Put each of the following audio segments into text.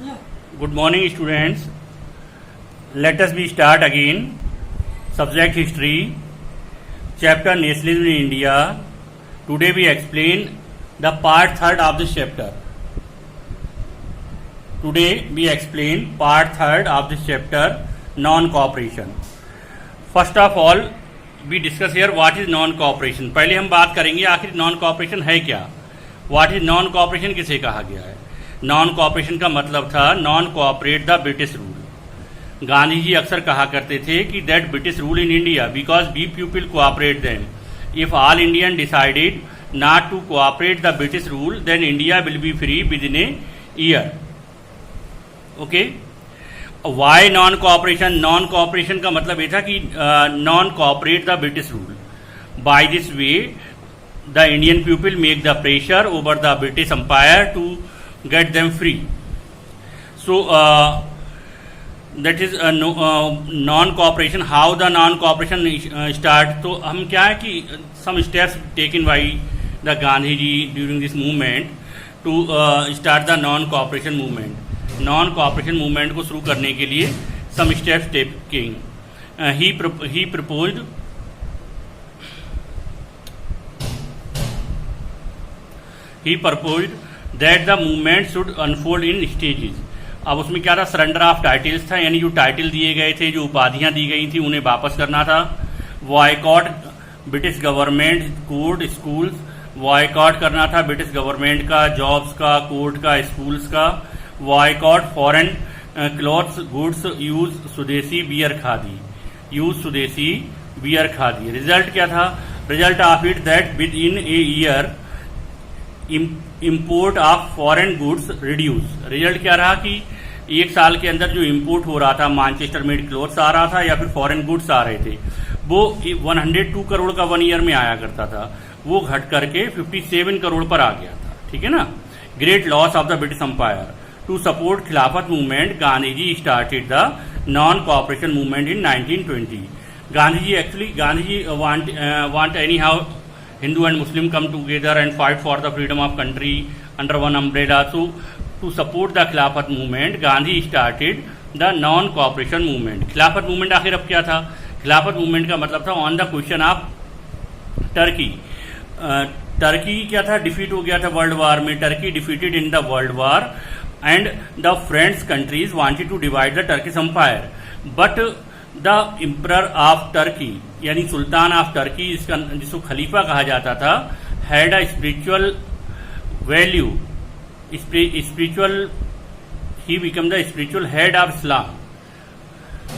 Good morning, students. Let us be start again. Subject history, chapter nationalism in India. Today we explain the part third of this chapter. Today we explain part third of this chapter, non-cooperation. First of all, we discuss here what is non-cooperation. पहले हम बात करेंगे आखिर non-cooperation है क्या. What is non-cooperation किसे कहा गया है. नॉन कोऑपरेशन का मतलब था non cooperate the British rule. Gandhi ji अक्सर कहा करते थे कि that British rule in India because we people cooperate them. If all Indian decided not to cooperate the British rule then India will be free within a year. Okay, why non cooperation. Non cooperation का मतलब यह था कि non cooperate the British rule. By this way the Indian people make the pressure over the British empire to get them free. So that is non-cooperation. How the non-cooperation start? तो हम क्या है कि some steps taken by the Gandhiji during this movement to start the non-cooperation movement. Non-cooperation movement को शुरू करने के लिए some steps taken. He proposed that the movement should unfold in stages. अब उसमें क्या था, सरेंडर ऑफ टाइटल्स था, यानी जो टाइटल दिए गए थे, जो उपाधियां दी गई थी, उन्हें वापस करना था. Boycott British government court schools. Boycott करना था ब्रिटिश गवर्नमेंट का, जॉब्स का, कोर्ट का, स्कूल्स का. Boycott foreign clothes goods use swadeshi wear khadi. Use swadeshi wear khadi. Result क्या था, result of it that with in a year import of foreign goods reduce. Result क्या रहा कि एक साल के अंदर जो इंपोर्ट हो रहा था, मैनचेस्टर मेड क्लोथ्स आ रहा था या फिर फॉरेन गुड्स आ रहे थे, वो 102 करोड़ का 1 ईयर में आया करता था, वो घट करके 57 करोड़ पर आ गया था. ठीक है ना. Great loss of the British empire. To support Khilafat movement Gandhi ji started the non cooperation movement in 1920. Gandhi ji want anyhow Hindu and Muslim come together and fight for the freedom of country under one umbrella. So, to support the Khilafat movement, Gandhi started the non-cooperation movement. Khilafat movement आखिर अब क्या था? Khilafat movement का मतलब था on the question of Turkey. Turkey क्या था, defeat हो गया था वर्ल्ड वार में. Turkey defeated in the world war and the friends countries wanted to divide the Turkish empire. But the emperor of Turkey यानी सुल्तान ऑफ टर्की, जिसको खलीफा कहा जाता था, had a spiritual value. Spiritual he become the spiritual head of Islam.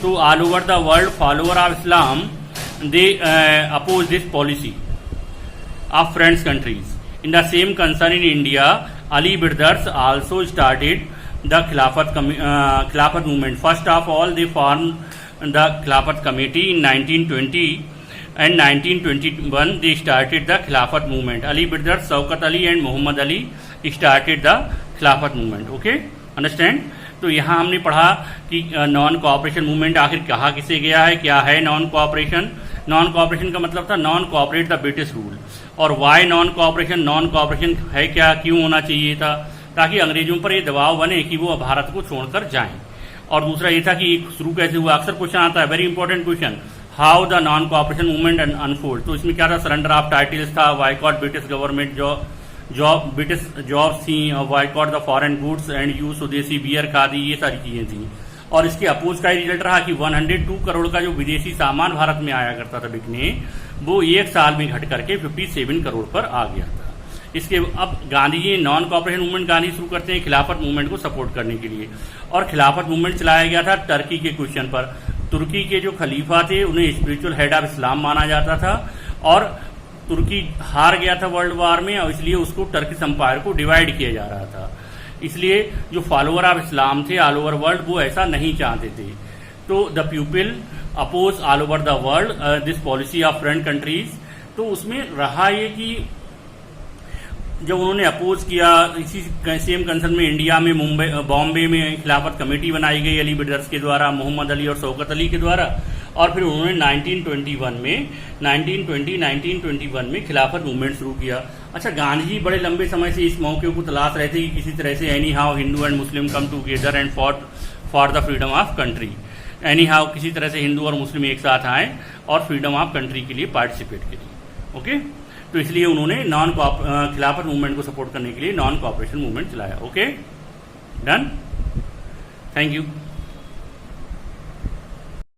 तो all over the world follower of Islam they oppose this policy of friends countries. In the same concern in India Ali brothers also started the Khilafat movement. First of all they form the Khilafat committee in 1920 and 1921 they started the Khilafat movement. Ali brothers Shaukat Ali and Muhammad Ali started the Khilafat movement. Okay, understand? तो यहाँ हमने पढ़ा कि non cooperation movement आखिर कहा किसे गया है, क्या है नॉन कोऑपरेशन. नॉन कोऑपरेशन का मतलब था non cooperate the British rule. और why non cooperation, non cooperation है क्या, क्यों होना चाहिए था, ताकि अंग्रेजों पर ये दबाव बने कि वो भारत को छोड़कर जाएं. और दूसरा ये था कि शुरू कैसे हुआ. अक्सर क्वेश्चन आता है, very important question, how the non cooperation movement unfold. तो इसमें क्या था, सरेंडर ऑफ टाइटल्स था, boycott British government British jobs थी, boycott the foreign goods and use swadeshi wear khadi, ये सारी चीजें थी. और इसके अपोज का रिजल्ट रहा कि 102 करोड़ का जो विदेशी सामान भारत में आया करता था बिकने, वो एक साल में घट करके 57 करोड़ पर आ गया था. इसके अब Gandhi ji non cooperation movement Gandhi शुरू करते हैं खिलाफत मूवमेंट को सपोर्ट करने के लिए. और खिलाफत मूवमेंट चलाया गया था टर्की के क्वेश्चन पर. तुर्की के जो खलीफा थे उन्हें स्पिरिचुअल हेड ऑफ इस्लाम माना जाता था, और तुर्की हार गया था वर्ल्ड वार में, और इसलिए उसको टर्किश एम्पायर को डिवाइड किया जा रहा था. इसलिए जो फॉलोअर ऑफ इस्लाम थे ऑल ओवर वर्ल्ड, वो ऐसा नहीं चाहते थे. तो the people oppose all over the world this policy of friend countries. तो उसमें रहा ये कि जब उन्होंने अपोज किया, इसी सेम कंसर्न में इंडिया में बॉम्बे में खिलाफत कमेटी बनाई गई अली ब्रदर्स के द्वारा, मोहम्मद अली और शौकत अली के द्वारा. और फिर उन्होंने 1921 में खिलाफत मूवमेंट शुरू किया। अच्छा, गांधी जी बड़े लंबे समय से इस मौके को तलाश रहे थे कि किसी तरह से any how Hindu and Muslim come together and for the freedom of country, any how किसी तरह से हिंदू और मुस्लिम एक साथ आए और फ्रीडम ऑफ कंट्री के लिए पार्टिसिपेट करें। ओके, तो इसलिए उन्होंने खिलाफत मूवमेंट को सपोर्ट करने के लिए नॉन कॉपरेशन मूवमेंट चलाया। Okay, done, thank you.